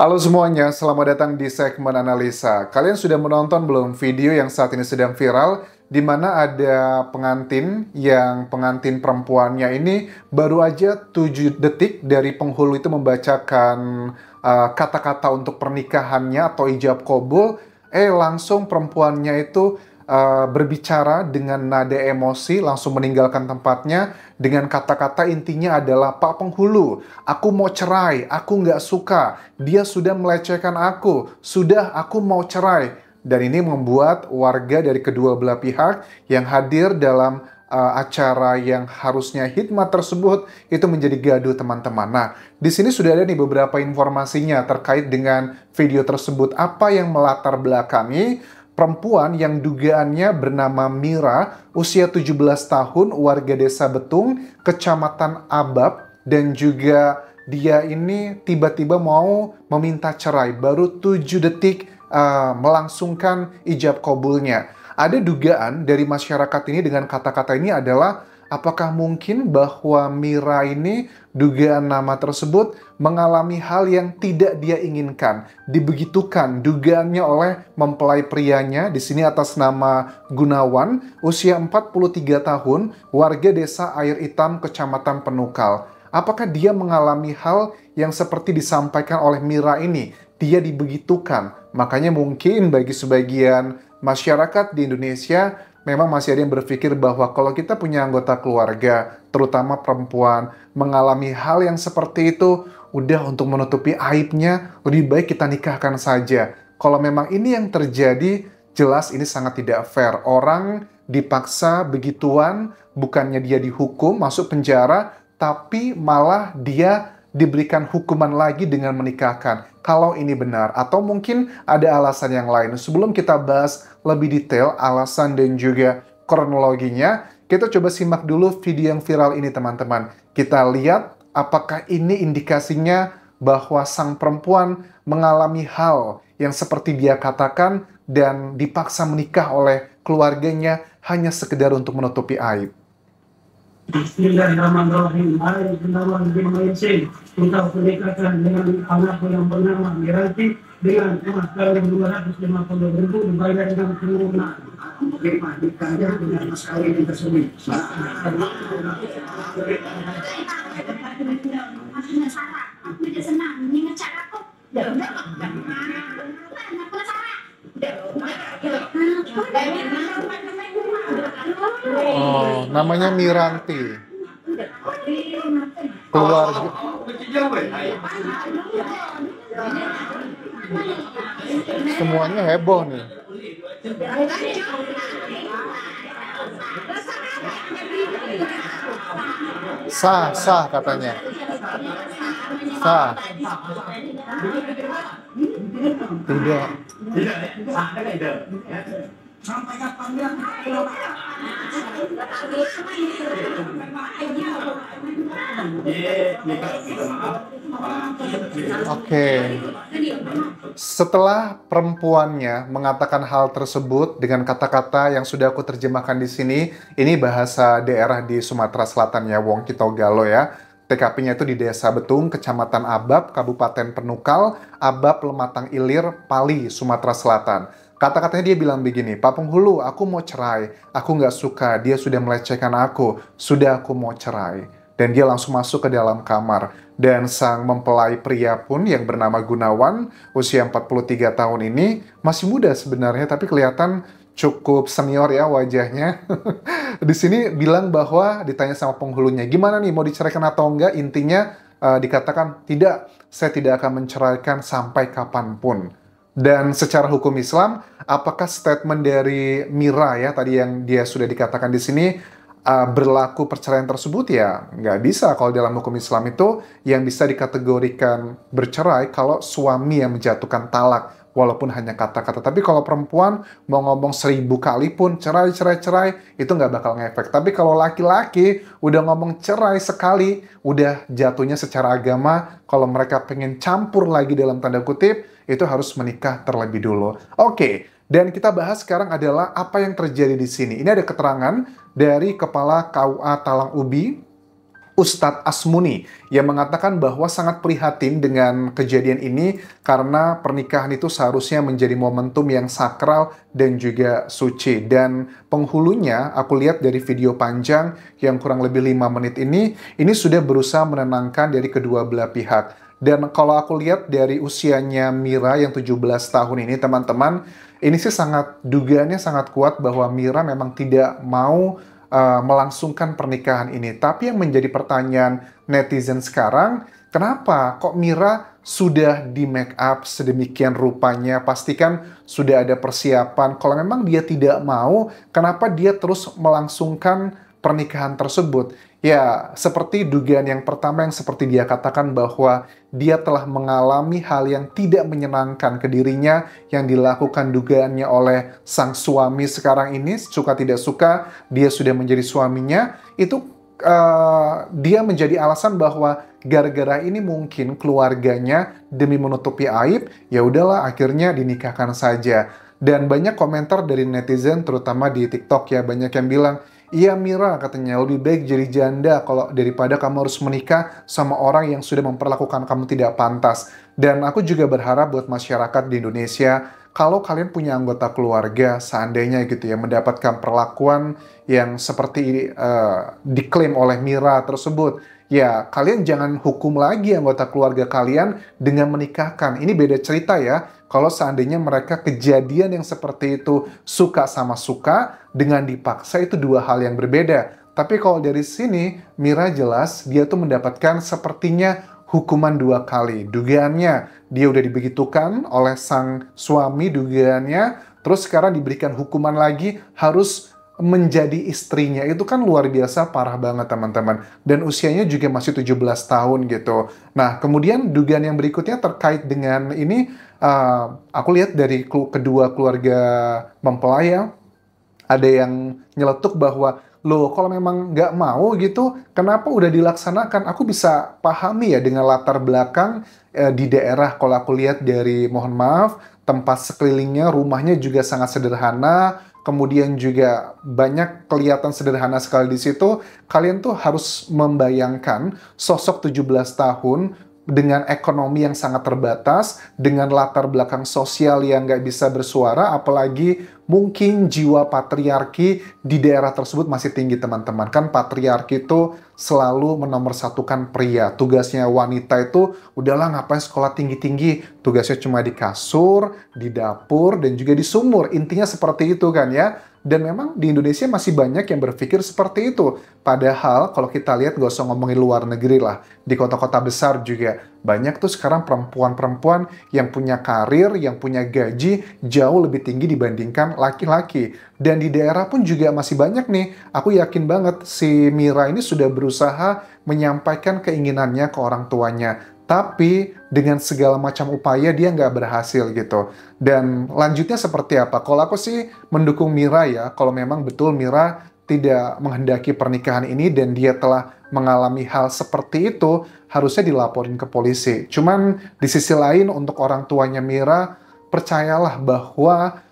Halo semuanya, selamat datang di segmen analisa. Kalian sudah menonton belum video yang saat ini sedang viral, di mana ada pengantin perempuannya ini baru aja 7 detik dari penghulu itu membacakan kata-kata untuk pernikahannya atau ijab kabul, langsung perempuannya itu berbicara dengan nada emosi, langsung meninggalkan tempatnya dengan kata-kata intinya adalah, "Pak Penghulu, aku mau cerai, aku nggak suka, dia sudah melecehkan aku, sudah aku mau cerai." Dan ini membuat warga dari kedua belah pihak yang hadir dalam acara yang harusnya hikmat tersebut itu menjadi gaduh, teman-teman. Nah, di sini sudah ada nih beberapa informasinya terkait dengan video tersebut. Apa yang melatar belakangi perempuan yang dugaannya bernama Mira, usia 17 tahun, warga desa Betung, kecamatan Abab, dan juga dia ini tiba-tiba mau meminta cerai, baru 7 detik melangsungkan ijab kabulnya. Ada dugaan dari masyarakat ini dengan kata-kata ini adalah, apakah mungkin bahwa Mira ini, dugaan nama tersebut, mengalami hal yang tidak dia inginkan, dibegitukan dugaannya oleh mempelai prianya, di sini atas nama Gunawan, usia 43 tahun, warga desa Air Hitam, kecamatan Penukal. Apakah dia mengalami hal yang seperti disampaikan oleh Mira ini? Dia dibegitukan. Makanya mungkin bagi sebagian masyarakat di Indonesia memang masih ada yang berpikir bahwa kalau kita punya anggota keluarga, terutama perempuan, mengalami hal yang seperti itu, udah untuk menutupi aibnya, lebih baik kita nikahkan saja. Kalau memang ini yang terjadi, jelas ini sangat tidak fair. Orang dipaksa begituan, bukannya dia dihukum, masuk penjara, tapi malah dia diberikan hukuman lagi dengan menikahkan. Kalau ini benar, atau mungkin ada alasan yang lain. Sebelum kita bahas lebih detail alasan dan juga kronologinya, kita coba simak dulu video yang viral ini, teman-teman. Kita lihat apakah ini indikasinya bahwa sang perempuan mengalami hal yang seperti dia katakan dan dipaksa menikah oleh keluarganya hanya sekedar untuk menutupi aib. Bismillahirrahmanirrahim. Hai Gunawan bin Maisin, engkau menikahkan dengan anakku yang bernama Miranti dengan emas kawin 250.000 dibayar dengan penurunan. Bagaimana nikahnya dengan mas kawin tersebut? Oh, namanya Miranti. Keluarga. Semuanya heboh nih. Sah katanya. Sah. Tidak. Oke. Setelah perempuannya mengatakan hal tersebut dengan kata-kata yang sudah aku terjemahkan di sini, ini bahasa daerah di Sumatera Selatan ya, Wong Kitogalo ya. TKP-nya itu di Desa Betung, Kecamatan Abab, Kabupaten Penukal, Abab, Lematang Ilir, Pali, Sumatera Selatan. Kata-katanya dia bilang begini, "Pak Penghulu, aku mau cerai. Aku nggak suka, dia sudah melecehkan aku. Sudah aku mau cerai." Dan dia langsung masuk ke dalam kamar. Dan sang mempelai pria pun yang bernama Gunawan, usia 43 tahun ini, masih muda sebenarnya, tapi kelihatan cukup senior ya wajahnya. Di sini bilang bahwa ditanya sama penghulunya, "Gimana nih, mau diceraikan atau enggak?" Intinya dikatakan, "Tidak, saya tidak akan menceraikan sampai kapanpun." Dan secara hukum Islam, apakah statement dari Mira ya tadi yang dia sudah dikatakan di sini berlaku perceraian tersebut? Ya nggak bisa. Kalau dalam hukum Islam itu yang bisa dikategorikan bercerai kalau suami yang menjatuhkan talak, walaupun hanya kata-kata. Tapi kalau perempuan mau ngomong 1000 kali pun cerai, itu nggak bakal ngefek. Tapi kalau laki-laki udah ngomong cerai sekali, udah jatuhnya secara agama, kalau mereka pengen campur lagi dalam tanda kutip, itu harus menikah terlebih dulu. Oke, dan kita bahas sekarang adalah apa yang terjadi di sini. Ini ada keterangan dari Kepala KUA Talang Ubi, Ustadz Asmuni yang mengatakan bahwa sangat prihatin dengan kejadian ini karena pernikahan itu seharusnya menjadi momentum yang sakral dan juga suci. Dan penghulunya, aku lihat dari video panjang yang kurang lebih 5 menit ini sudah berusaha menenangkan dari kedua belah pihak. Dan kalau aku lihat dari usianya Mira yang 17 tahun ini, teman-teman, ini sih dugaannya sangat kuat bahwa Mira memang tidak mau melangsungkan pernikahan ini. Tapi yang menjadi pertanyaan netizen sekarang, kenapa kok Mira sudah di make up sedemikian rupanya? Pastikan sudah ada persiapan. Kalau memang dia tidak mau, kenapa dia terus melangsungkan pernikahan tersebut? Ya, seperti dugaan yang pertama yang seperti dia katakan bahwa dia telah mengalami hal yang tidak menyenangkan ke dirinya yang dilakukan dugaannya oleh sang suami sekarang ini, suka tidak suka, dia sudah menjadi suaminya, itu dia menjadi alasan bahwa gara-gara ini mungkin keluarganya demi menutupi aib, ya udahlah akhirnya dinikahkan saja. Dan banyak komentar dari netizen, terutama di TikTok ya, banyak yang bilang, iya Mira, katanya lebih baik jadi janda kalau daripada kamu harus menikah sama orang yang sudah memperlakukan kamu tidak pantas. Dan aku juga berharap buat masyarakat di Indonesia, kalau kalian punya anggota keluarga, seandainya gitu ya, mendapatkan perlakuan yang seperti diklaim oleh Mira tersebut, ya kalian jangan hukum lagi anggota keluarga kalian dengan menikahkan. Ini beda cerita ya. Kalau seandainya mereka kejadian yang seperti itu suka sama suka, dengan dipaksa itu dua hal yang berbeda. Tapi kalau dari sini, Mira jelas dia tuh mendapatkan sepertinya hukuman 2 kali. Dugaannya dia udah dibegitukan oleh sang suami, dugaannya, terus sekarang diberikan hukuman lagi harus menjadi istrinya. Itu kan luar biasa parah banget teman-teman. Dan usianya juga masih 17 tahun gitu. Nah, kemudian dugaan yang berikutnya terkait dengan ini, aku lihat dari kedua keluarga mempelai ya, ada yang nyeletuk bahwa, loh kalau memang nggak mau gitu, kenapa udah dilaksanakan? Aku bisa pahami ya dengan latar belakang di daerah, kalau aku lihat dari, mohon maaf, tempat sekelilingnya, rumahnya juga sangat sederhana, kemudian juga banyak kelihatan sederhana sekali di situ. Kalian tuh harus membayangkan sosok 17 tahun dengan ekonomi yang sangat terbatas, dengan latar belakang sosial yang nggak bisa bersuara, apalagi mungkin jiwa patriarki di daerah tersebut masih tinggi teman-teman. Kan patriarki itu selalu menomorsatukan pria. Tugasnya wanita itu udahlah ngapain sekolah tinggi-tinggi, tugasnya cuma di kasur, di dapur, dan juga di sumur. Intinya seperti itu kan ya. Dan memang di Indonesia masih banyak yang berpikir seperti itu. Padahal kalau kita lihat, gak usah ngomongin luar negeri lah, di kota-kota besar juga banyak tuh sekarang perempuan-perempuan yang punya karir, yang punya gaji jauh lebih tinggi dibandingkan laki-laki. Dan di daerah pun juga masih banyak nih. Aku yakin banget si Mira ini sudah berusaha menyampaikan keinginannya ke orang tuanya. Tapi dengan segala macam upaya dia nggak berhasil gitu. Dan lanjutnya seperti apa? Kalau aku sih mendukung Mira ya. Kalau memang betul Mira tidak menghendaki pernikahan ini dan dia telah mengalami hal seperti itu, harusnya dilaporin ke polisi. Cuman di sisi lain untuk orang tuanya Mira, percayalah bahwa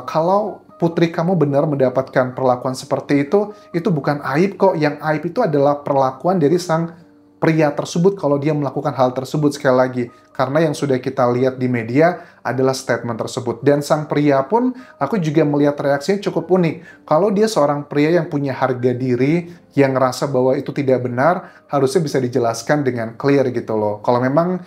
kalau putri kamu benar mendapatkan perlakuan seperti itu bukan aib kok. Yang aib itu adalah perlakuan dari sang pria tersebut kalau dia melakukan hal tersebut. Sekali lagi, karena yang sudah kita lihat di media adalah statement tersebut. Dan sang pria pun, aku juga melihat reaksinya cukup unik. Kalau dia seorang pria yang punya harga diri, yang ngerasa bahwa itu tidak benar, harusnya bisa dijelaskan dengan clear gitu loh. Kalau memang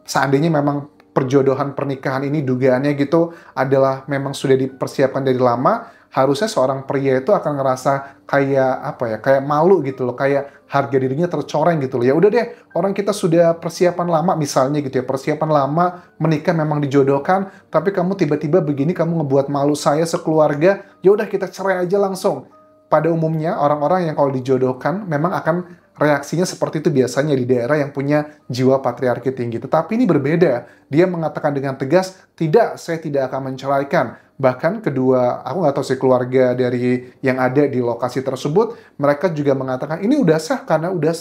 seandainya memang perjodohan pernikahan ini dugaannya gitu adalah memang sudah dipersiapkan dari lama, harusnya seorang pria itu akan ngerasa kayak apa ya, kayak malu gitu loh, kayak harga dirinya tercoreng gitu loh. Ya udah deh, orang kita sudah persiapan lama misalnya gitu ya, persiapan lama menikah memang dijodohkan, tapi kamu tiba-tiba begini, kamu ngebuat malu saya sekeluarga, ya udah kita cerai aja langsung. Pada umumnya orang-orang yang kalau dijodohkan memang akan reaksinya seperti itu biasanya di daerah yang punya jiwa patriarki tinggi. Tetapi ini berbeda. Dia mengatakan dengan tegas, tidak, saya tidak akan menceraikan. Bahkan kedua, aku nggak tahu sih keluarga dari yang ada di lokasi tersebut, mereka juga mengatakan, ini udah sah karena udah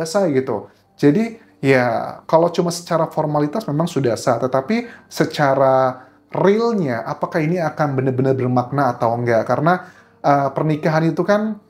sah gitu. Jadi ya kalau cuma secara formalitas memang sudah sah, tetapi secara realnya apakah ini akan benar-benar bermakna atau enggak? Karena pernikahan itu kan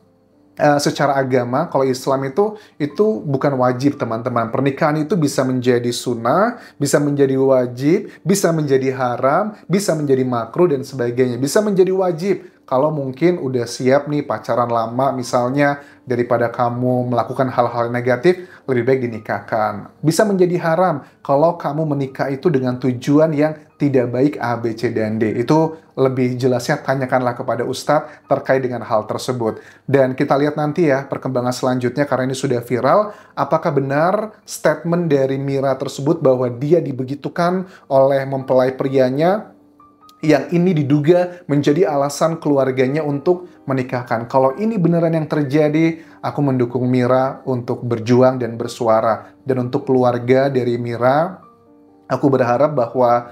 secara agama, kalau Islam itu bukan wajib, teman-teman. Pernikahan itu bisa menjadi sunnah, bisa menjadi wajib, bisa menjadi haram, bisa menjadi makruh dan sebagainya. Bisa menjadi wajib kalau mungkin udah siap nih pacaran lama, misalnya daripada kamu melakukan hal-hal negatif, lebih baik dinikahkan. Bisa menjadi haram kalau kamu menikah itu dengan tujuan yang tidak baik A, B, C, dan D. Itu lebih jelasnya tanyakanlah kepada Ustadz terkait dengan hal tersebut. Dan kita lihat nanti ya perkembangan selanjutnya karena ini sudah viral. Apakah benar statement dari Mira tersebut bahwa dia dibegitukan oleh mempelai prianya yang ini diduga menjadi alasan keluarganya untuk menikahkan. Kalau ini beneran yang terjadi, aku mendukung Mira untuk berjuang dan bersuara. Dan untuk keluarga dari Mira, aku berharap bahwa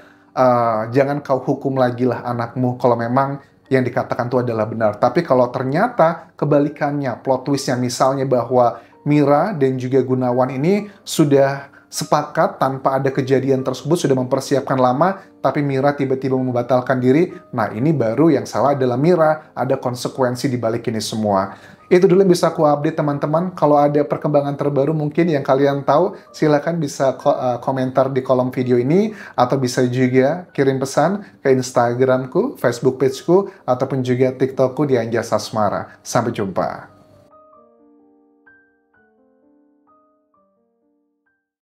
jangan kau hukum lagi lah anakmu kalau memang yang dikatakan itu adalah benar. Tapi kalau ternyata kebalikannya, plot twistnya misalnya bahwa Mira dan juga Gunawan ini sudah sepakat tanpa ada kejadian tersebut, sudah mempersiapkan lama, tapi Mira tiba-tiba membatalkan diri. Nah, ini baru yang salah adalah Mira, ada konsekuensi di balik ini semua. Itu dulu yang bisa aku update teman-teman. Kalau ada perkembangan terbaru mungkin yang kalian tahu, silakan bisa komentar di kolom video ini, atau bisa juga kirim pesan ke Instagramku, Facebook pageku, ataupun juga TikTokku di Anjas Asmara. Sampai jumpa.